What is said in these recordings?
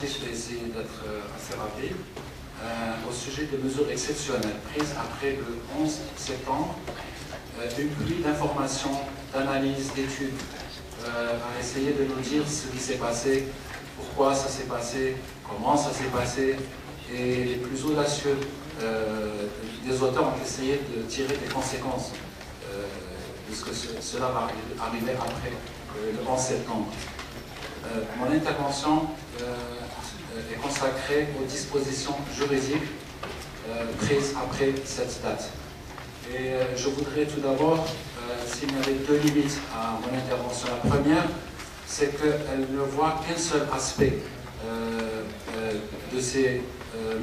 Je vais essayer d'être assez rapide. Au sujet des mesures exceptionnelles prises après le 11 septembre, une pluie d'informations, d'analyses, d'études a essayé de nous dire ce qui s'est passé, pourquoi ça s'est passé, comment ça s'est passé, et les plus audacieux des auteurs ont essayé de tirer des conséquences de ce que cela va arriver après le 11 septembre. Mon intervention est consacrée aux dispositions juridiques prises après cette date. Et je voudrais tout d'abord, s'il y avait deux limites à mon intervention. La première, c'est qu'elle ne voit qu'un seul aspect de ces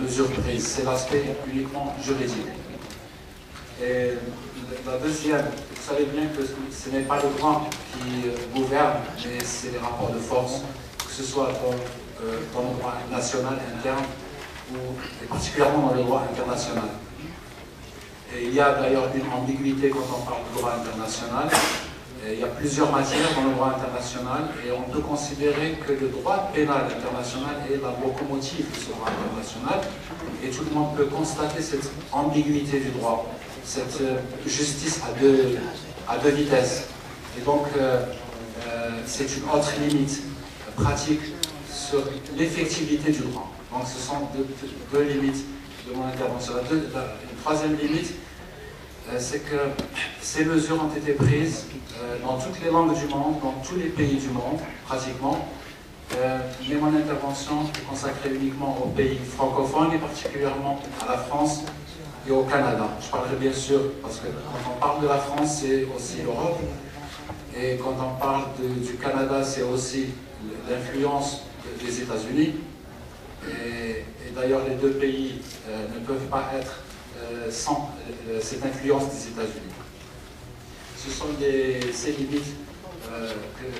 mesures prises, c'est l'aspect uniquement juridique. Et la deuxième, vous savez bien que ce n'est pas le droit qui gouverne, mais c'est les rapports de force, que ce soit dans le droit national interne ou et particulièrement dans le droit international. Et il y a d'ailleurs une ambiguïté quand on parle de droit international. Et il y a plusieurs matières dans le droit international et on peut considérer que le droit pénal international est la locomotive de ce droit international et tout le monde peut constater cette ambiguïté du droit, cette justice à deux vitesses. Et donc c'est une autre limite pratique sur l'effectivité du droit. Donc ce sont deux limites de mon intervention. Une troisième limite, c'est que ces mesures ont été prises dans toutes les langues du monde, dans tous les pays du monde, pratiquement. Mais mon intervention est consacrée uniquement aux pays francophones et particulièrement à la France et au Canada. Je parlerai bien sûr, parce que quand on parle de la France, c'est aussi l'Europe. Et quand on parle du Canada, c'est aussi l'influence des États-Unis. Et d'ailleurs, les deux pays ne peuvent pas être sans cette influence des États-Unis. Ce sont ces limites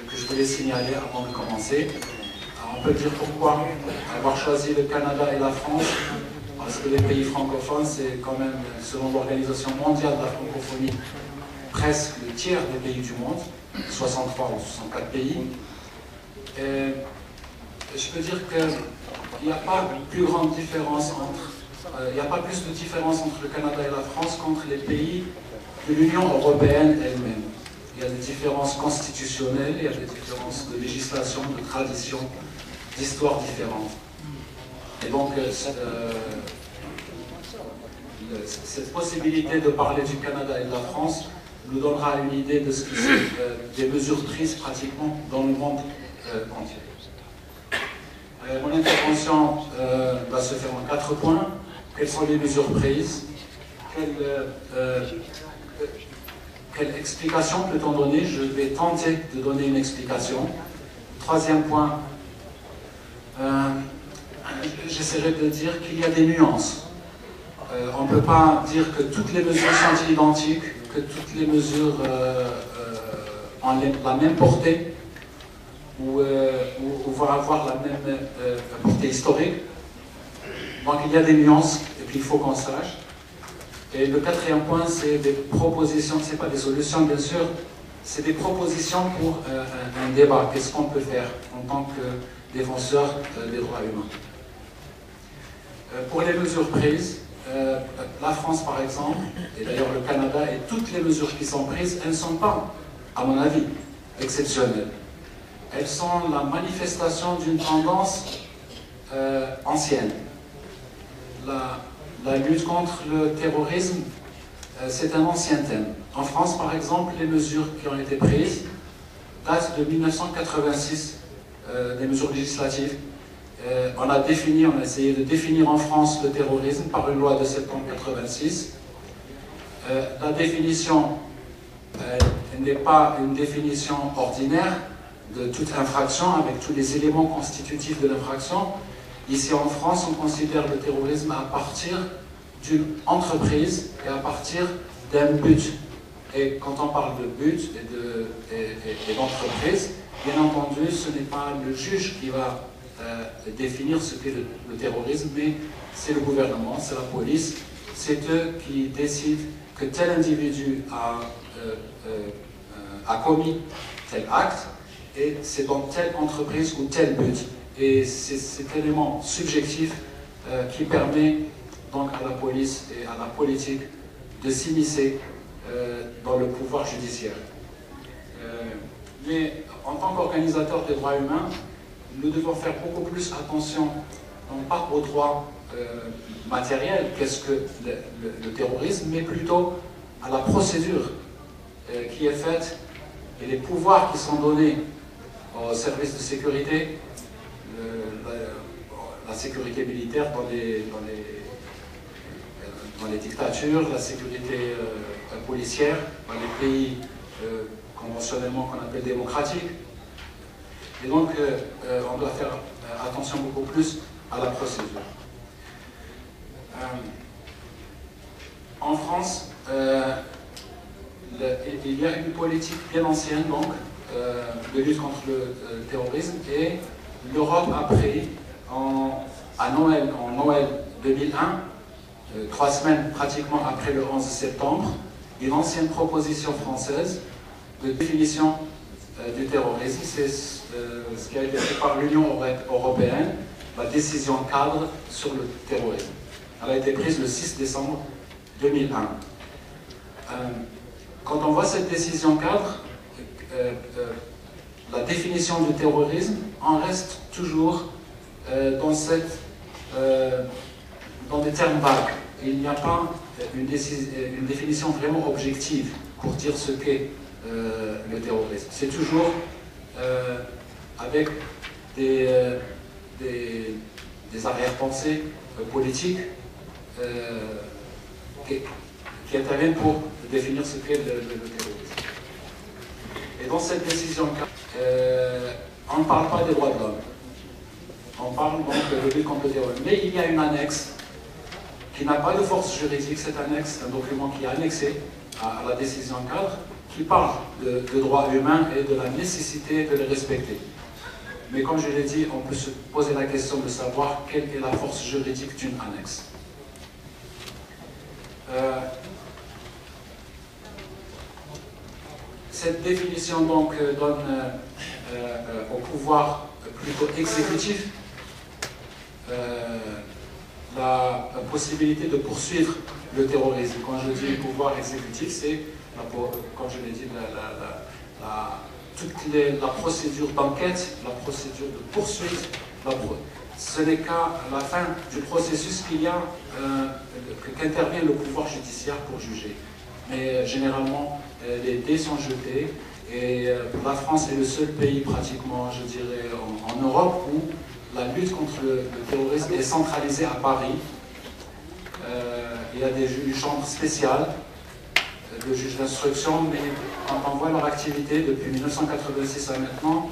que je voulais signaler avant de commencer. Alors, on peut dire pourquoi avoir choisi le Canada et la France, parce que les pays francophones, c'est quand même, selon l'Organisation mondiale de la francophonie, presque le tiers des pays du monde, 63 ou 64 pays. Et je peux dire qu'il n'y a pas plus grande différence il n'y a pas plus de différence entre le Canada et la France qu'entre les pays de l'Union européenne elle-même. Il y a des différences constitutionnelles, il y a des différences de législation, de tradition, d'histoire différentes. Et donc, cette possibilité de parler du Canada et de la France nous donnera une idée de ce que c'est des mesures prises pratiquement dans le monde entier. Mon intervention va se faire en 4 points. Quelles sont les mesures prises? Quelle explication peut-on donner? Je vais tenter de donner une explication. Troisième point, j'essaierai de dire qu'il y a des nuances. On ne peut pas dire que toutes les mesures sont identiques, que toutes les mesures ont la même portée ou vont avoir la même portée historique. Donc il y a des nuances et puis il faut qu'on sache. Et le quatrième point, c'est des propositions, ce n'est pas des solutions bien sûr, c'est des propositions pour un débat. Qu'est-ce qu'on peut faire en tant que défenseur des droits humains? Pour les mesures prises, la France par exemple, et d'ailleurs le Canada, et toutes les mesures qui sont prises, elles ne sont pas, à mon avis, exceptionnelles. Elles sont la manifestation d'une tendance ancienne. La lutte contre le terrorisme, c'est un ancien thème. En France, par exemple, les mesures qui ont été prises datent de 1986, des mesures législatives. On a essayé de définir en France le terrorisme par une loi de septembre 1986. La définition n'est pas une définition ordinaire de toute infraction avec tous les éléments constitutifs de l'infraction. Ici en France, on considère le terrorisme à partir d'une entreprise et à partir d'un but. Et quand on parle de but et d'entreprise, bien entendu, ce n'est pas le juge qui va définir ce qu'est le terrorisme, mais c'est le gouvernement, c'est la police, c'est eux qui décident que tel individu a commis tel acte, et c'est dans telle entreprise ou tel but. et c'est cet élément subjectif qui permet donc à la police et à la politique de s'immiscer dans le pouvoir judiciaire. Mais en tant qu'organisateur des droits humains, nous devons faire beaucoup plus attention, non pas aux droits matériels, qu'est-ce que le terrorisme, mais plutôt à la procédure qui est faite et les pouvoirs qui sont donnés aux services de sécurité, la sécurité militaire dans les dictatures, la sécurité policière dans les pays conventionnellement qu'on appelle démocratiques. Et donc, on doit faire attention beaucoup plus à la procédure. En France, il y a une politique bien ancienne donc, de lutte contre le terrorisme, et l'Europe a pris en Noël 2001, 3 semaines pratiquement après le 11 septembre, une ancienne proposition française de définition du terrorisme. C'est ce qui a été fait par l'Union européenne, la décision cadre sur le terrorisme. Elle a été prise le 6 décembre 2001. Quand on voit cette décision cadre, la définition du terrorisme, on reste toujours dans des termes vagues. Il n'y a pas une définition vraiment objective pour dire ce qu'est le terrorisme. C'est toujours avec des arrière-pensées politiques qui interviennent pour définir ce qu'est le terrorisme. Et dans cette décision, on ne parle pas des droits de l'homme. On parle donc de lutte contre le terrorisme. Mais il y a une annexe qui n'a pas de force juridique. Cette annexe, un document qui est annexé à la décision cadre, qui parle de droits humains et de la nécessité de les respecter. Mais comme je l'ai dit, on peut se poser la question de savoir quelle est la force juridique d'une annexe. Cette définition donc donne au pouvoir plutôt exécutif la possibilité de poursuivre le terrorisme. Quand je dis pouvoir exécutif, c'est, comme je l'ai dit, toute la procédure d'enquête, la procédure de poursuite. Ce n'est qu'à la fin du processus qu'intervient le pouvoir judiciaire pour juger. Mais généralement, les dés sont jetés, et la France est le seul pays pratiquement, je dirais, en Europe où la lutte contre le terrorisme est centralisée à Paris. Il y a des chambres spéciales de juges d'instruction, mais quand on voit leur activité depuis 1986 à maintenant,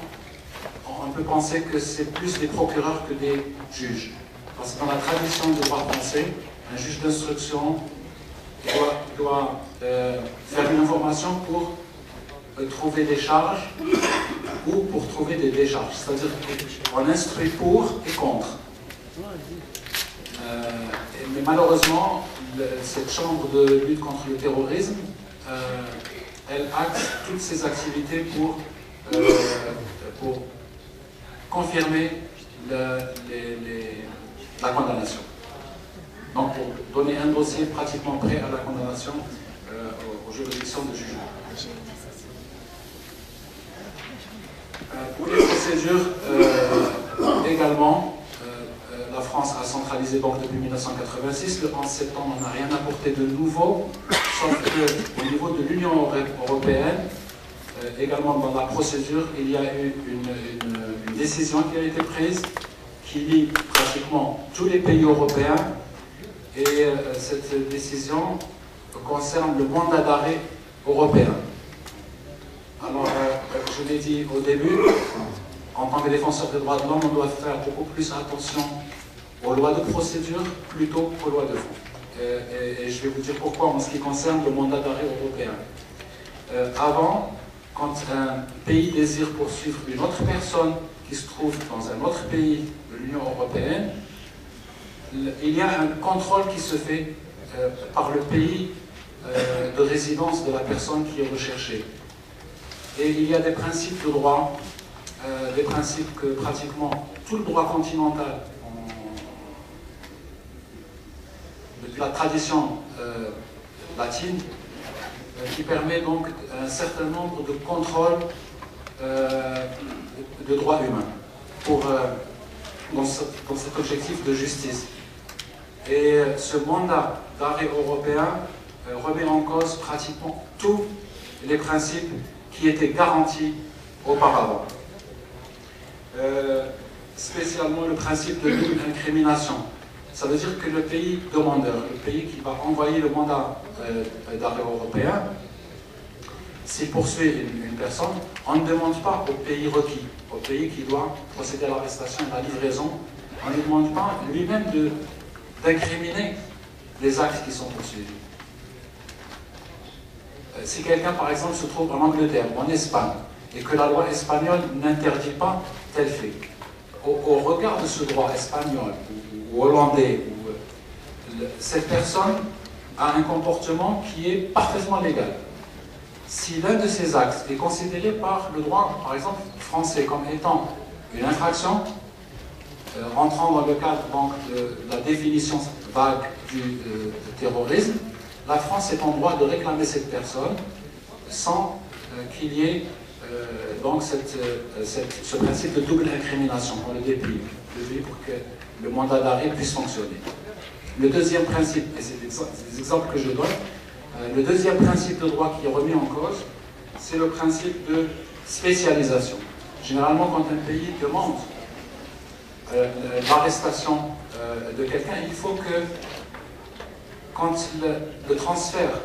on peut penser que c'est plus des procureurs que des juges. Parce que dans la tradition du droit français, un juge d'instruction doit faire une information pour trouver des charges ou pour trouver des décharges. C'est-à-dire qu'on instruit pour et contre. Mais malheureusement, cette chambre de lutte contre le terrorisme, elle axe toutes ses activités pour confirmer la condamnation. Donc pour donner un dossier pratiquement prêt à la condamnation aux juridictions de jugement. Pour les procédures également, la France a centralisé donc depuis 1986. Le 11 septembre, on n'a rien apporté de nouveau, sauf qu'au niveau de l'Union européenne, également dans la procédure, il y a eu une décision qui a été prise qui lie pratiquement tous les pays européens, et cette décision concerne le mandat d'arrêt européen. Alors, je l'ai dit au début, en tant que défenseur des droits de l'homme, on doit faire beaucoup plus attention aux lois de procédure plutôt qu'aux lois de fond. Et je vais vous dire pourquoi en ce qui concerne le mandat d'arrêt européen. Avant, quand un pays désire poursuivre une autre personne qui se trouve dans un autre pays de l'Union européenne, il y a un contrôle qui se fait par le pays de résidence de la personne qui est recherchée. Et il y a des principes de droit des principes que pratiquement tout le droit continental, depuis la tradition latine, qui permet donc un certain nombre de contrôles de droits humains dans cet objectif de justice. Et ce mandat d'arrêt européen remet en cause pratiquement tous les principes qui étaient garantis auparavant. Spécialement le principe de double incrimination. Ça veut dire que le pays demandeur, le pays qui va envoyer le mandat d'arrêt européen, s'il poursuit une personne, on ne demande pas au pays requis, au pays qui doit procéder à l'arrestation et à la livraison, on ne demande pas lui-même d'incriminer les actes qui sont poursuivis. Si quelqu'un, par exemple, se trouve en Angleterre ou en Espagne, et que la loi espagnole n'interdit pas tel fait, au regard de ce droit espagnol ou hollandais, cette personne a un comportement qui est parfaitement légal. Si l'un de ces actes est considéré par le droit, par exemple, français comme étant une infraction, rentrant dans le cadre donc, de la définition vague du terrorisme, la France est en droit de réclamer cette personne sans qu'il y ait donc ce principe de double incrimination, on le déplie pour que le mandat d'arrêt puisse fonctionner. Le deuxième principe, et c'est des exemples que je donne, le deuxième principe de droit qui est remis en cause, c'est le principe de spécialisation. Généralement, quand un pays demande l'arrestation de quelqu'un, il faut que, quand le transfert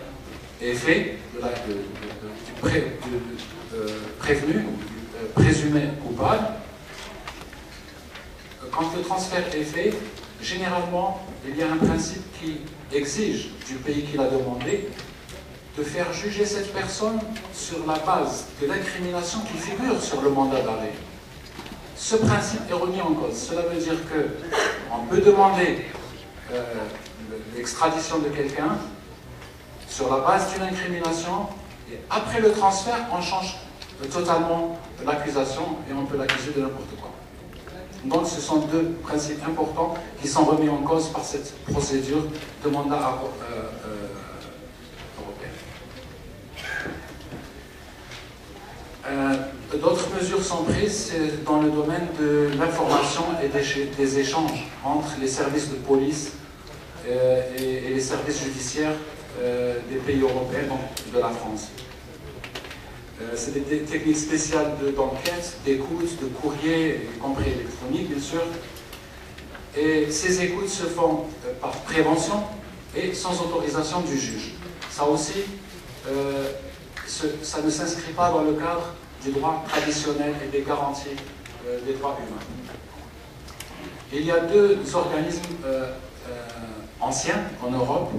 est fait, du prévenu, du présumé coupable, quand le transfert est fait, généralement, il y a un principe qui exige du pays qui l'a demandé de faire juger cette personne sur la base de l'incrimination qui figure sur le mandat d'arrêt. Ce principe est remis en cause. Cela veut dire qu'on peut demander l'extradition de quelqu'un sur la base d'une incrimination et après le transfert, on change totalement l'accusation et on peut l'accuser de n'importe quoi. Donc ce sont deux principes importants qui sont remis en cause par cette procédure de mandat européen. D'autres mesures sont prises dans le domaine de l'information et des échanges entre les services de police et les services judiciaires des pays européens, donc de la France. C'est des techniques spéciales d'enquête, d'écoute, de courrier, y compris électronique bien sûr. Et ces écoutes se font par prévention et sans autorisation du juge. Ça aussi, ça ne s'inscrit pas dans le cadre du droit traditionnel et des garanties des droits humains. Il y a deux organismes anciens en Europe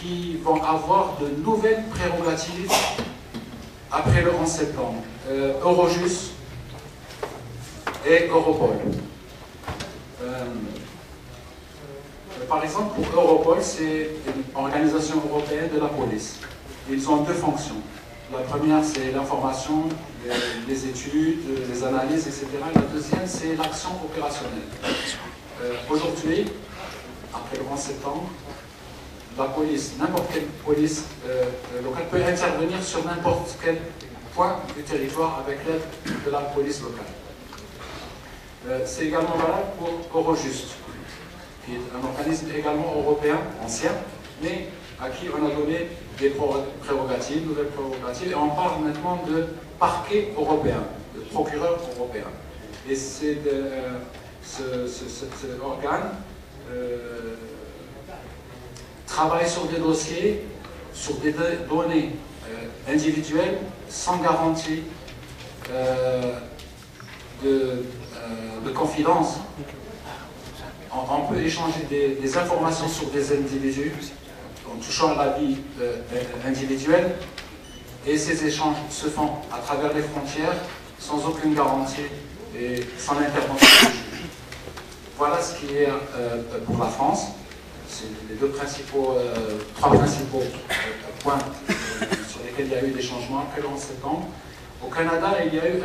qui vont avoir de nouvelles prérogatives après le 11 septembre, Eurojust et Europol. Par exemple, pour Europol, c'est une organisation européenne de la police. Ils ont deux fonctions. La première, c'est l'information, les études, les analyses, etc. La deuxième, c'est l'action opérationnelle. Aujourd'hui, après le 11 septembre, la police, n'importe quelle police locale peut intervenir sur n'importe quel point du territoire avec l'aide de la police locale. C'est également valable pour Eurojust, qui est un organisme également européen, ancien, mais à qui on a donné des prérogatives, nouvelles prérogatives, et on parle maintenant de parquet européen, de procureur européen. Et c'est cet organe travaille sur des dossiers, sur des données individuelles, sans garantie de confidence. On peut échanger des informations sur des individus en touchant à la vie individuelle, et ces échanges se font à travers les frontières sans aucune garantie et sans intervention du juge. Voilà ce qui est pour la France. C'est les trois principaux points sur lesquels il y a eu des changements après le 11 septembre. Au Canada, il y a eu